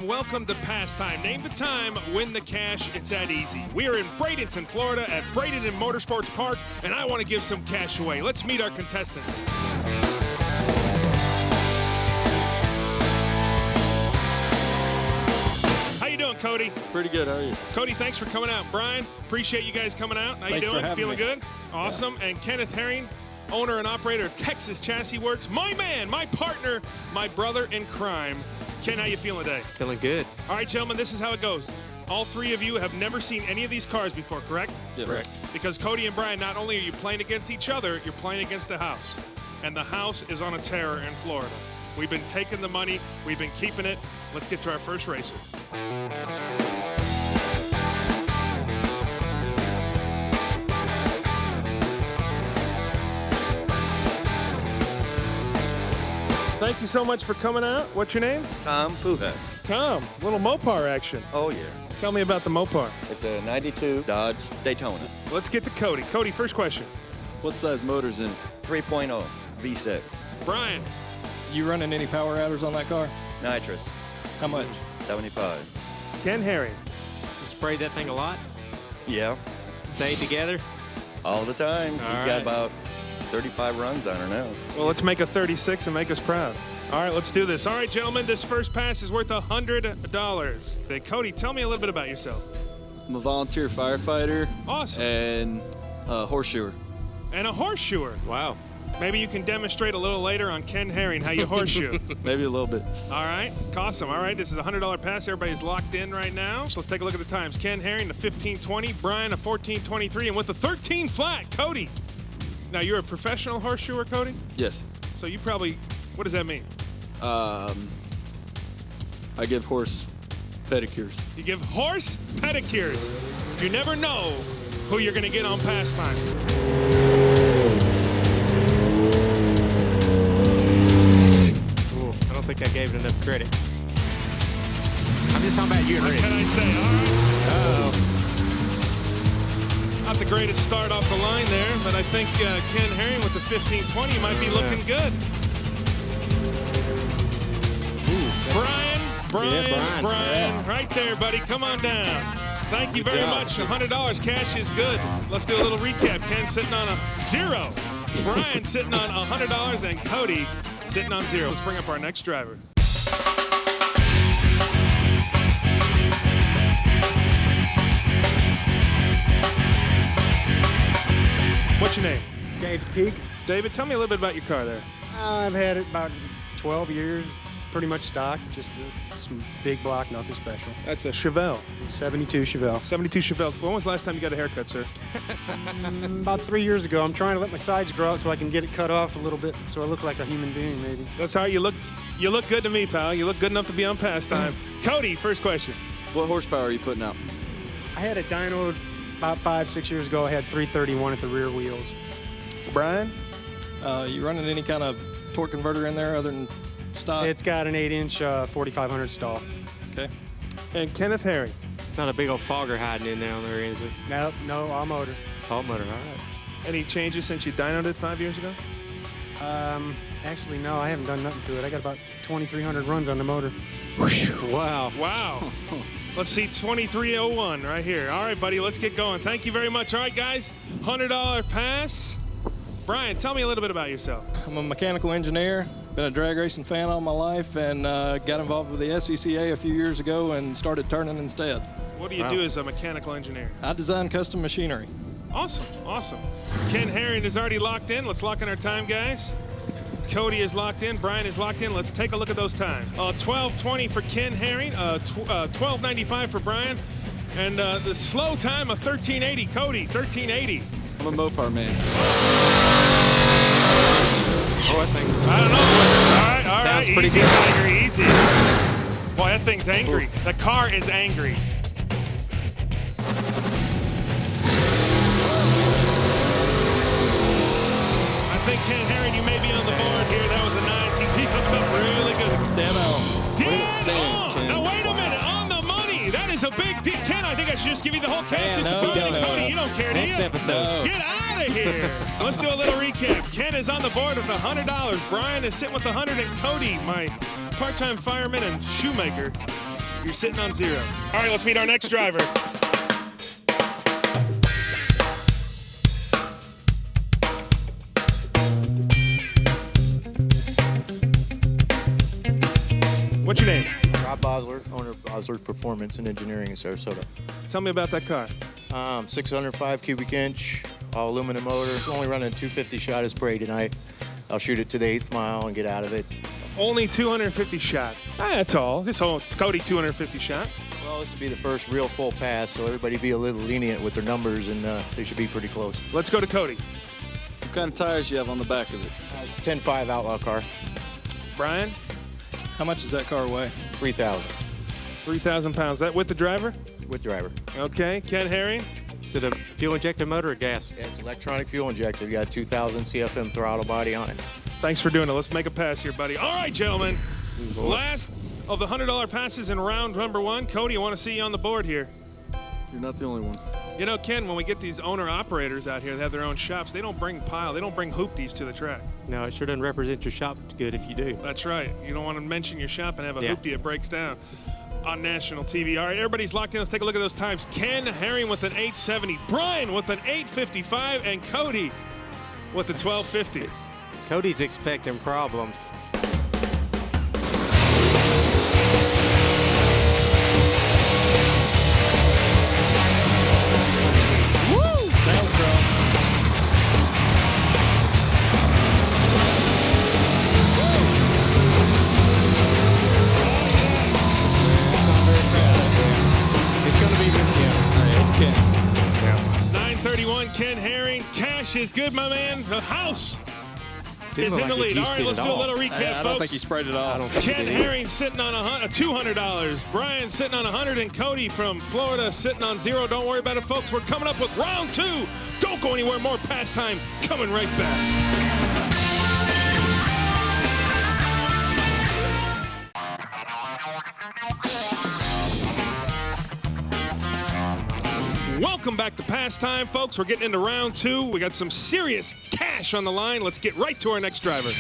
and welcome to Pastime. Name the time, win the cash. It's that easy. We are in Bradenton, Florida at Bradenton Motorsports Park, and I want to give some cash away. Let's meet our contestants. How you doing, Cody? Pretty good. How are you? Cody, thanks for coming out. Brian, appreciate you guys coming out. How you doing? Feeling good? Awesome. Yeah. And Kenneth Herring, owner and operator of Texas Chassis Works. My man, my partner, my brother in crime. Ken, how you feeling today? Feeling good. All right, gentlemen, this is how it goes. All three of you have never seen any of these cars before, correct? Yes. Correct. Because Cody and Brian, not only are you playing against each other, you're playing against the house. And the house is on a tear in Florida. We've been taking the money. We've been keeping it. Let's get to our first racer. Thank you so much for coming out. What's your name? Tom Puha. Tom, little Mopar action. Oh, yeah. Tell me about the Mopar. It's a 92 Dodge Daytona. Let's get to Cody. Cody, first question. What size motor's in? 3.0 V6. Brian. You running any power adders on that car? Nitrous. How much? 75. Ken Herring. You sprayed that thing a lot? Yeah. Stayed together? All the time. She's All got right. about 35 runs on her now. Well, let's make a 36 and make us proud. All right, let's do this. All right, gentlemen, this first pass is worth $100. Hey, Cody, tell me a little bit about yourself. I'm a volunteer firefighter. Awesome. And a horseshoer. And a horseshoer. Wow. Maybe you can demonstrate a little later on Ken Herring how you horseshoe. Maybe a little bit. All right, awesome. All right, this is a $100 pass. Everybody's locked in right now. So let's take a look at the times. Ken Herring, the 15:20. Brian, a 14:23. And with the 13 flat, Cody. Now, you're a professional horseshoer, Cody? Yes. So you probably, what does that mean? I give horse pedicures. You give horse pedicures. You never know who you're going to get on Pastime. Ooh, I don't think I gave it enough credit. I'm just talking about you and What Rick. can I say? All right. Uh-oh. Not the greatest start off the line there, but I think Ken Herring with the 15:20 might be looking good. Brian, Yeah. right there, buddy. Come on down. Thank you very much. $100 cash is good. Let's do a little recap. Ken sitting on a 0. Brian sitting on $100, and Cody sitting on 0. Let's bring up our next driver. What's your name? David Peak. David, tell me a little bit about your car there. I've had it about 12 years, pretty much stock, just some big block, nothing special. That's a Chevelle. 72 Chevelle. 72 Chevelle. When was the last time you got a haircut, sir? About 3 years ago. I'm trying to let my sides grow out so I can get it cut off a little bit so I look like a human being, maybe. That's how you look. You look good to me, pal. You look good enough to be on Pastime. Cody, first question. What horsepower are you putting out? I had a dyno about 5-6 years ago. I had 331 at the rear wheels. Brian? You running any kind of torque converter in there other than stock? It's got an 8-inch 4500 stall. Okay. And Kenneth Herring. Not a big old fogger hiding in there on there, is it? Nope, no, all motor. All motor, all right. Any changes since you dynoed it 5 years ago? Actually, no, I haven't done nothing to it. I got about 2,300 runs on the motor. Wow. Wow. Let's see, 2301 right here. All right, buddy, let's get going. Thank you very much. All right, guys, $100 pass. Brian, tell me a little bit about yourself. I'm a mechanical engineer. Been a drag racing fan all my life and got involved with the SCCA a few years ago and started turning instead. What do you do as a mechanical engineer? I design custom machinery. Awesome, awesome. Ken Herring is already locked in. Let's lock in our time, guys. Cody is locked in. Brian is locked in. Let's take a look at those times. 12:20 for Ken Herring, 12:95 for Brian, and the slow time of 13:80. Cody, 13:80. I'm a Mopar man. Oh, I think. I don't know. All right. Sounds pretty Easy, good. Tiger, easy. Boy, that thing's angry. The car is angry. I think Ken Herring, you may be on the board here. That was a nice. He hooked up really good. Dead on. Dead Damn, on. Ken. Now wait a minute. On the money. That is a big deal. Ken, I think I should just give you the whole cash. It's no, Brian no, and no. Cody. You don't care, do Next you? episode. No. Get out of here. Let's do a little recap. Ken is on the board with $100. Brian is sitting with $100, and Cody, my part-time fireman and shoemaker, You're sitting on 0. All right, let's meet our next driver. What's your name? Rob Bosler, owner of Bosler Performance and Engineering in Sarasota. Tell me about that car. 605 cubic inch, all aluminum motor. It's only running 250 shot of spray tonight. I'll shoot it to the 8th mile and get out of it. Only 250 shot. That's all. Just Cody 250 shot. Well, this will be the first real full pass, so everybody be a little lenient with their numbers, and they should be pretty close. Let's go to Cody. What kind of tires you have on the back of it? It's a 10.5 Outlaw car, Brian, How much does that car weigh? 3,000 3,000 pounds. That with the driver? with driver. Okay. Ken Herring. Is it a fuel injected motor or gas? Yeah, it's electronic fuel injector. You got 2,000 CFM throttle body on it. Thanks for doing it. Let's make a pass here, buddy. All right, gentlemen. Last of the $100 passes in round number 1. Cody, I want to see you on the board here. You're not the only one. You know, Ken, when we get these owner-operators out here that have their own shops, they don't bring pile. They don't bring hoopties to the track. No, it sure doesn't represent your shop good if you do. That's right. You don't want to mention your shop and have a Yeah. hoopty that breaks down on national TV. All right, everybody's locked in. Let's take a look at those times. Ken Herring with an 870, Brian with an 855, and Cody with the 1250. Cody's expecting problems. Sounds strong. It's going to be good. Yeah. It's Ken. 931, Ken Herring. Cash is good, my man. The house is in the lead. All right, let's do a little recap, I don't think he folks. sprayed it all. Ken Herring sitting on $200. Brian sitting on 100, and Cody from Florida sitting on 0. Don't worry about it, folks. We're coming up with round 2. Don't go anywhere. More pastime coming right back. Welcome back to Pastime, folks. We're getting into round 2. We got some serious cash on the line. Let's get right to our next driver.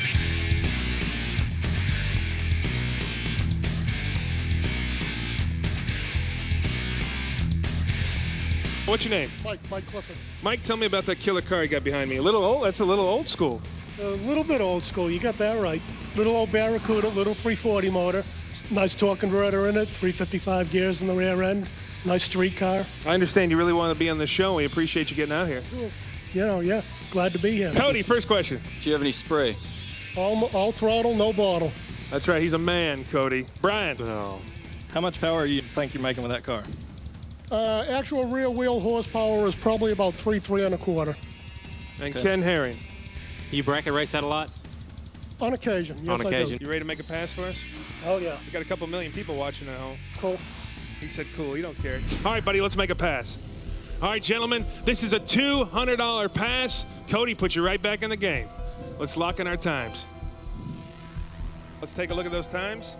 What's your name? Mike Clifford. Mike, tell me about that killer car you got behind me. A little old? That's a little old school. A little bit old school, you got that right. Little old Barracuda, little 340 motor. Nice torque converter in it, 355 gears in the rear end. Nice street car. I understand you really want to be on this show. We appreciate you getting out here. You know, yeah, glad to be here. Cody, first question. Do you have any spray? All throttle, no bottle. That's right. He's a man, Cody. Brian. No. How much power do you think you're making with that car? Actual rear wheel horsepower is probably about 3 and a quarter. And Ken Herring. You bracket race that a lot? On occasion, yes On occasion. You ready to make a pass for us? Oh yeah, We got a couple million people watching at home. cool. He said cool. You don't care. All right, buddy, let's make a pass. All right, gentlemen, this is a $200 pass. Cody, put you right back in the game. Let's lock in our times. Let's take a look at those times.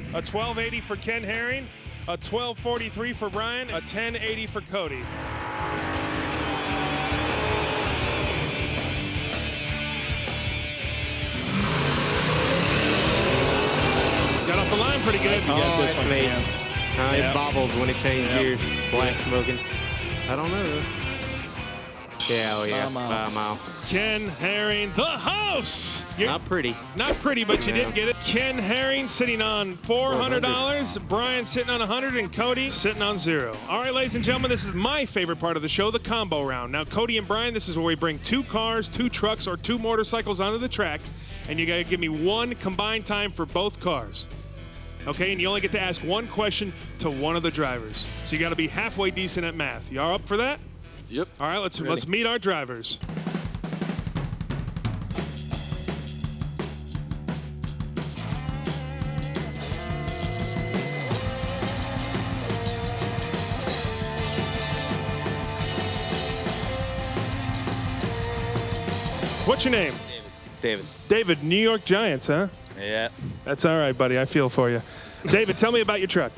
A 1280 for Ken Herring, a 1243 for Brian, a 1080 for Cody. Got off the line pretty good. Oh, this that's one, me. Ken. It bobbled when it changed gears. Black smoking. I don't know. Yeah, oh yeah. By a mile. Ken Herring, the house. Not pretty. Not pretty, but you did get it. Ken Herring sitting on $400. Brian sitting on 100, and Cody sitting on 0. All right, ladies and gentlemen, this is my favorite part of the show, the combo round. Now, Cody and Brian, this is where we bring 2 cars, 2 trucks, or 2 motorcycles onto the track, and you got to give me one combined time for both cars. Okay, and you only get to ask one question to one of the drivers. So you got to be halfway decent at math. You all up for that? Yep. All right, let's meet our drivers. What's your name? David. David, New York Giants, huh? Yeah. That's all right, buddy. I feel for you. David, tell me about your truck.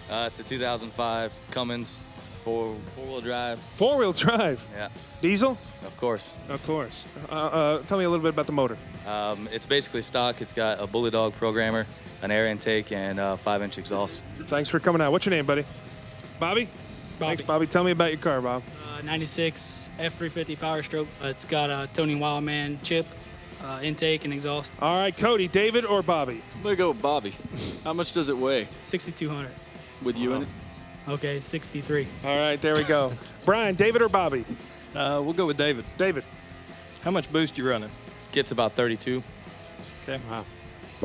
It's a 2005 Cummins Four-wheel drive. Four-wheel drive. Yeah, Diesel? of course. Of course. Tell me a little bit about the motor. It's basically stock. It's got a Bully Dog programmer, an air intake, and 5-inch exhaust. Thanks for coming out. What's your name, buddy? Bobby? Thanks, Bobby. Tell me about your car, Bob. 96 F350 Power Stroke. It's got a Tony Wildman chip, intake and exhaust. All right, Cody, David or Bobby? I'm going to go with Bobby. How much does it weigh? 6,200. With you in it? Okay, 63. All right, there we go. Brian, David or Bobby? We'll go with David. David. How much boost you running? It gets about 32. Okay. Wow.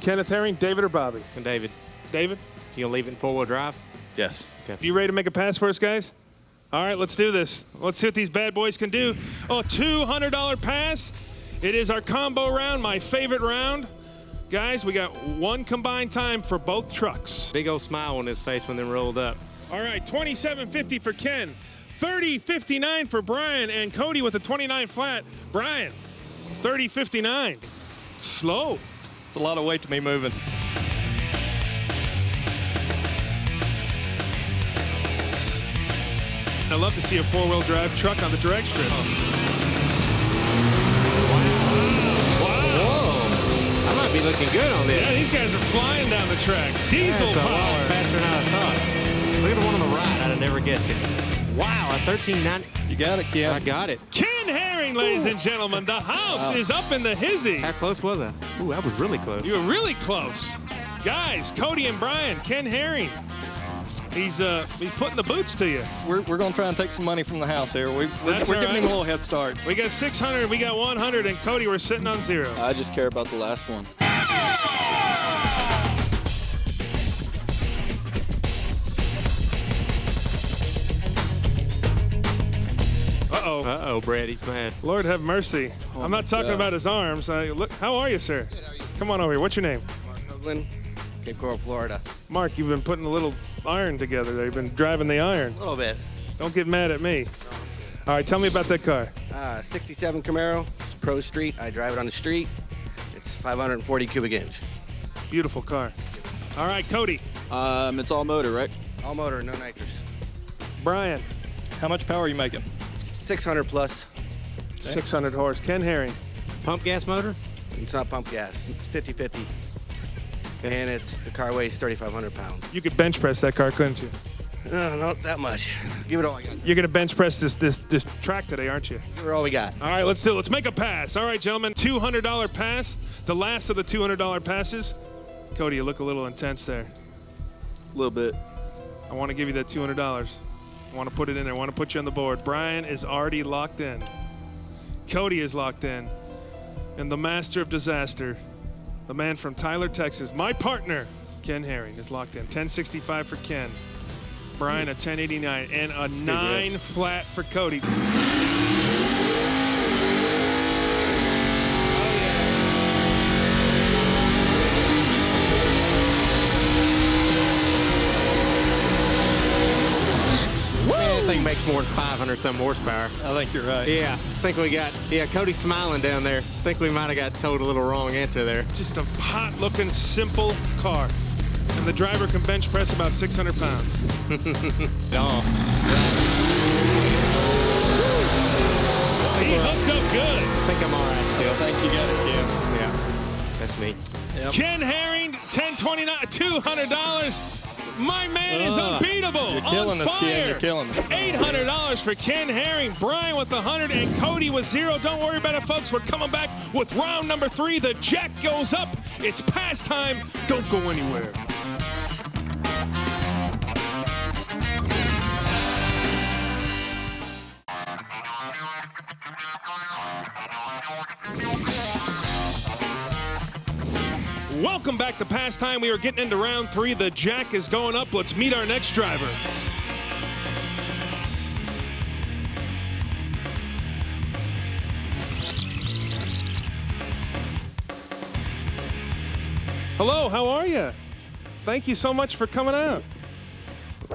Kenneth Herring, David or Bobby? And David, David? you gonna leave it in four-wheel drive? Yes. You ready to make a pass for us, guys? All right, let's do this. Let's see what these bad boys can do. Oh, $200 pass. It is our combo round, my favorite round. Guys, we got one combined time for both trucks. Big old smile on his face when they rolled up. All right, $27.50 for Ken, $30.59 for Brian, and Cody with a 29 flat. Brian, $30.59. Slow. It's a lot of weight to me moving. I love to see a four-wheel drive truck on the drag strip. Whoa. I might be looking good on this. Yeah, these guys are flying down the track. Diesel That's a lot power. faster than I thought. Look at the one on the right. I'd have never guessed it. Wow, a 1390. You got it, Ken. I got it. Ken Herring, ladies and gentlemen. The house is up in the hizzy. How close was I? Ooh, that was really close. You were really close. Guys, Cody and Brian, Ken Herring. He's putting the boots to you. We're going to try and take some money from the house here. We're That's giving all right. him a little head start. We got 600, we got 100, and Cody, we're sitting on 0. I just care about the last one. Uh-oh. Uh-oh, Brad, he's mad. Lord have mercy. I'm not talking about his arms. Look, how are you, sir? Good, how are you? Come on over here. What's your name? Mark Noglin, Cape Coral, Florida. Mark, you've been putting a little iron together there. You've been driving the iron. A little bit. Don't get mad at me. All right, tell me about that car. 67 Camaro, it's Pro Street. I drive it on the street. It's 540 cubic inch. Beautiful car. All right, Cody. It's all motor, right? All motor, no nitrous. Brian. How much power are you making? 600 plus. 600 horse. Ken Herring. Pump gas motor? It's not pump gas. It's 50-50. And the car weighs 3,500 pounds. You could bench press that car, couldn't you? No, not that much. Give it all I got. You're going to bench press this track today, aren't you? Give it all we got. All right, let's do it. Let's make a pass. All right, gentlemen, $200 pass. The last of the $200 passes. Cody, you look a little intense there. A little bit. I want to give you that $200. I want to put it in there. I want to put you on the board. Brian is already locked in. Cody is locked in. And the master of disaster, the man from Tyler, Texas, my partner, Ken Herring, is locked in. 1065 for Ken. Brian, a 1089. And a 9 flat for Cody. Thing makes more than 500 some horsepower. I think you're right. Yeah, I think we got, Cody's smiling down there. I think we might have got told a little wrong answer there. Just a hot looking, simple car. And the driver can bench press about 600 pounds. He hooked up good. I think I'm all right still. I think you got it, Ken. Yeah, that's me. Yep. Ken Herring, 1029, $200. My man is unbeatable. You're killing on us, Ken. fire. You're killing us. $800 for Ken Herring. Brian with 100 and Cody with 0. Don't worry about it, folks. We're coming back with round number 3. The jack goes up. It's past time. Don't go anywhere. Welcome back to Pastime. We are getting into round 3. The jack is going up. Let's meet our next driver. Hello, how are you? Thank you so much for coming out.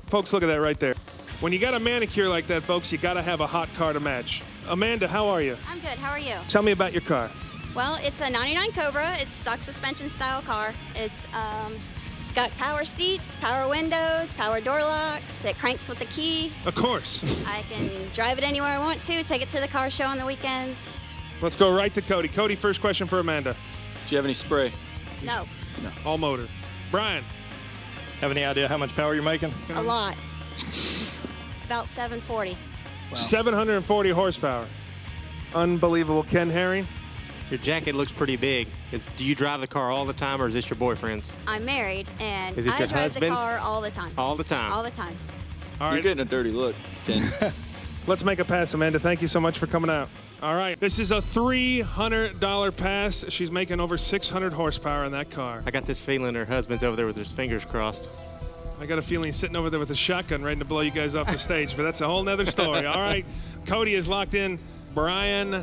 Folks, look at that right there. When you got a manicure like that, folks, you got to have a hot car to match. Amanda, how are you? I'm good. How are you? Tell me about your car. Well, it's a 99 Cobra. It's stock suspension style car. It's Got power seats, power windows, power door locks. It cranks with the key. Of course. I can drive it anywhere I want to, take it to the car show on the weekends. Let's go right to Cody. Cody, first question for Amanda. Do you have any spray? No, All motor. Brian. Have any idea how much power you're making? a lot. About 740. 740 horsepower. Unbelievable. Ken Herring. Your jacket looks pretty big. Do you drive the car all the time, or is this your boyfriend's? I'm married, and Is it I your drive husband's? the car all the time. All the time. All the time. All You're right. getting a dirty look, Ken. Let's make a pass, Amanda. Thank you so much for coming out. All right. This is a $300 pass. She's making over 600 horsepower in that car. I got this feeling her husband's over there with his fingers crossed. I got a feeling he's sitting over there with a shotgun ready to blow you guys off the stage, but that's a whole nother story. All right. Cody is locked in. Brian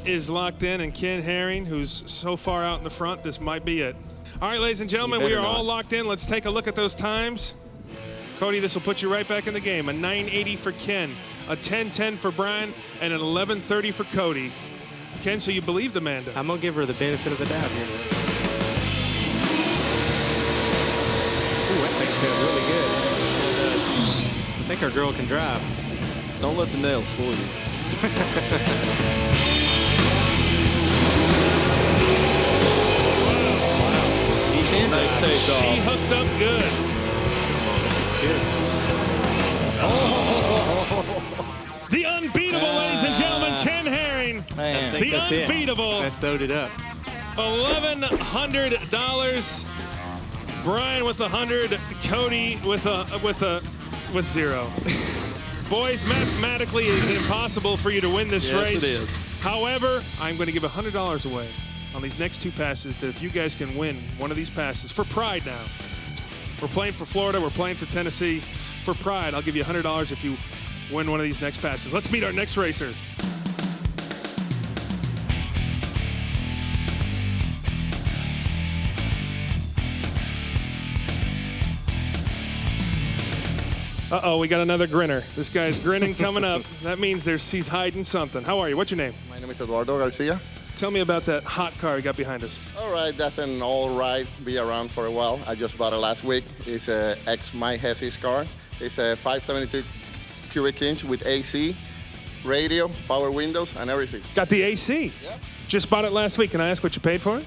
is locked in, and Ken Herring, who's so far out in the front, this might be it. All right, ladies and gentlemen, we are all locked in. Let's take a look at those times. Cody, this will put you right back in the game. A 980 for Ken, a 1010 for Brian, and an 1130 for Cody. Ken, so you believed Amanda. I'm going to give her the benefit of the doubt here. Ooh, that thing feels really good. I think our girl can drive. Don't let the nails fool you. Nice tape, She dog. hooked up good. That's good. The unbeatable, ladies and gentlemen, Ken Herring. Man. I think The that's it. unbeatable. That sewed it up. $1,100. Brian with 100. Cody with zero. Boys, mathematically, it is impossible for you to win this race. Yes, it is. However, I'm going to give $100 away on these next two passes. That if you guys can win one of these passes for pride now. We're playing for Florida. We're playing for Tennessee. For pride, I'll give you $100 if you win one of these next passes. Let's meet our next racer. Uh-oh, we got another grinner. This guy's grinning coming up. That means he's hiding something. How are you? What's your name? My name is Eduardo Garcia. Tell me about that hot car you got behind us. All right, that's an all right, be around for a while. I just bought it last week. It's a ex-My Hessi's car. It's a 572 cubic inch with AC, radio, power windows, and everything. Got the AC? Yep. Just bought it last week. Can I ask what you paid for it?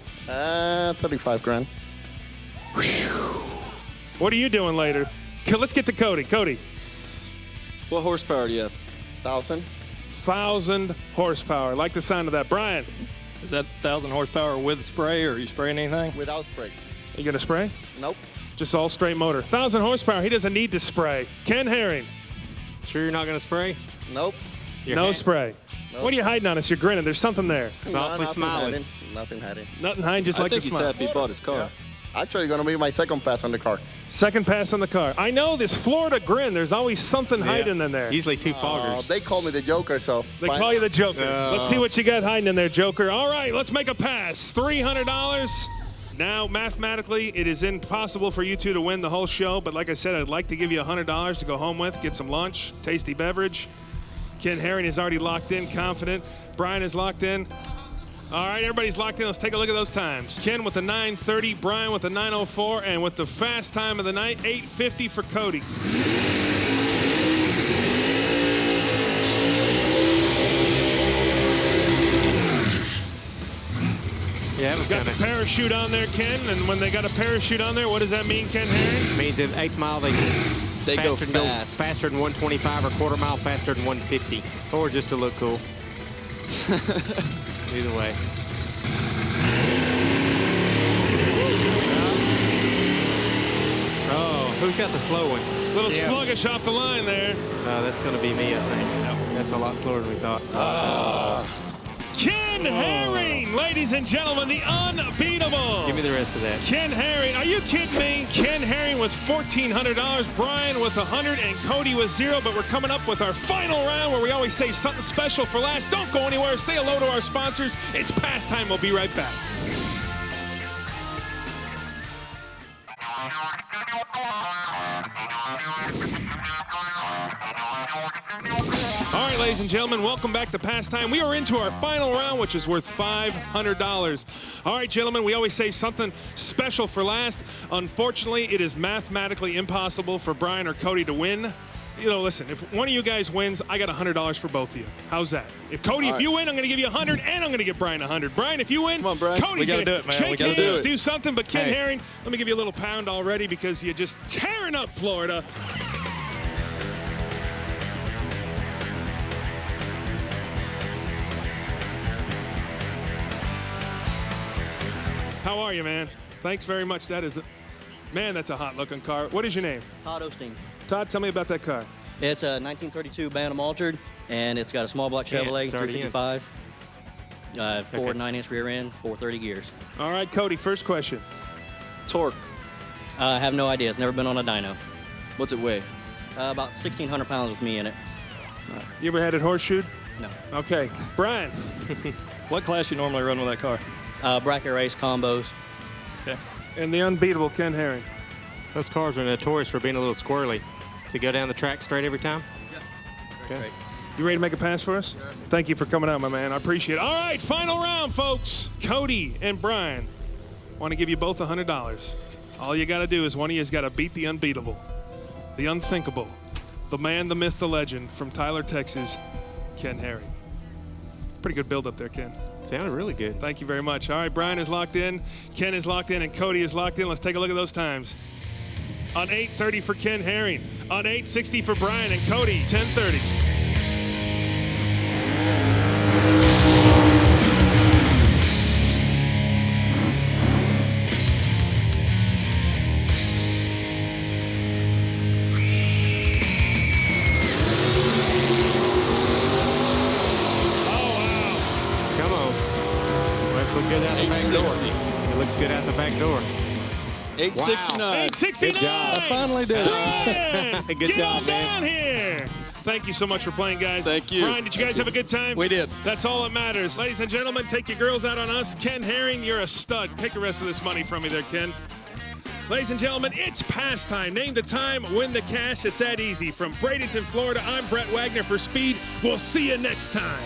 35 grand. What are you doing later? Let's get to Cody. Cody. What horsepower do you have? 1,000. 1,000 horsepower. Like the sound of that. Brian. Is that 1,000 horsepower with spray, or are you spraying anything? Without spray. You gonna spray? Nope. Just all straight motor. 1,000 horsepower. He doesn't need to spray. Ken Herring. Sure you're not going to spray? Nope. No spray. No What are you hiding on us? You're grinning. There's something there. Softly smiling. Nothing hiding. Nothing hiding, just I like think the he's smile. happy he bought his car. Yeah. Actually, going to be my second pass on the car. Second pass on the car. I know this Florida grin. There's always something hiding in there. Usually two foggers. They call me the Joker, so. They call you the Joker. Let's see what you got hiding in there, Joker. All right, let's make a pass. $300. Now, mathematically, it is impossible for you two to win the whole show, but like I said, I'd like to give you $100 to go home with, get some lunch, tasty beverage. Ken Herring is already locked in, confident. Brian is locked in. All right, everybody's locked in. Let's take a look at those times. Ken with the 9:30, Brian with the 9:04, and with the fast time of the night, 8:50 for Cody. Yeah, it was Got kind the of. parachute on there, Ken, and when they got a parachute on there, what does that mean, Ken Herring? Means at 8th mile They go fast. faster than 125 or quarter mile faster than 150, or just to look cool. Either way. Oh, who's got the slow one? A little sluggish off the line there. That's going to be me, I think. That's a lot slower than we thought. Ken Herring, ladies and gentlemen, the unbeatable. Give me the rest of that. Ken Herring, are you kidding me? Ken Herring with $1,400, Brian with 100, and Cody with 0. But we're coming up with our final round where we always save something special for last. Don't go anywhere. Say hello to our sponsors. It's pastime. We'll be right back. All right, ladies and gentlemen, welcome back to Pastime. We are into our final round, which is worth $500. All right, gentlemen, we always say something special for last. Unfortunately, it is mathematically impossible for Brian or Cody to win. You know, listen, if one of you guys wins, I got $100 for both of you. How's that? If Cody, if you win, I'm going to give you 100, and I'm going to give Brian 100. Brian, if you win, come on, Brian. Cody's going to shake hands, do something. But Ken Hey. Herring, let me give you a little pound already because you're just tearing up Florida. How are you, man? Thanks very much. That is, man, that's a hot-looking car. What is your name? Todd Osteen. Todd, tell me about that car. It's a 1932 Bantam Altered, and it's got a small block Chevrolet, 355, Ford 9-inch rear end, 430 gears. All right, Cody, first question. Torque. I have no idea. It's never been on a dyno. What's it weigh? About 1,600 pounds with me in it. You ever had it horseshoed? No. Okay. Brian. What class you normally run with that car? Bracket race, combos. Okay. And the unbeatable Ken Herring. Those cars are notorious for being a little squirrely. To go down the track straight every time? Yeah. Okay. You ready to make a pass for us? Yeah. Thank you for coming out, my man. I appreciate it. All right, final round, folks. Cody and Brian want to give you both $100. All you got to do is one of you has got to beat the unbeatable, the unthinkable, the man, the myth, the legend from Tyler, Texas, Ken Herring. Pretty good build up there, Ken. Sounded really good. Thank you very much. All right, Brian is locked in, Ken is locked in, and Cody is locked in. Let's take a look at those times. On 8:30 for Ken Herring. On 8:60 for Brian and Cody, 10:30. Come on. Let's look good out the back door. 860. It looks good out the back door. 869. Wow. 869. Good job. I finally did it. Brian, Good get job, on man. down here. Thank you so much for playing, guys. Thank you. Brian, did you guys have a good time? We did. That's all that matters. Ladies and gentlemen, take your girls out on us. Ken Herring, you're a stud. Take the rest of this money from me there, Ken. Ladies and gentlemen, it's Pastime. Name the time, win the cash. It's that easy. From Bradenton, Florida, I'm Brett Wagner for Speed. We'll see you next time.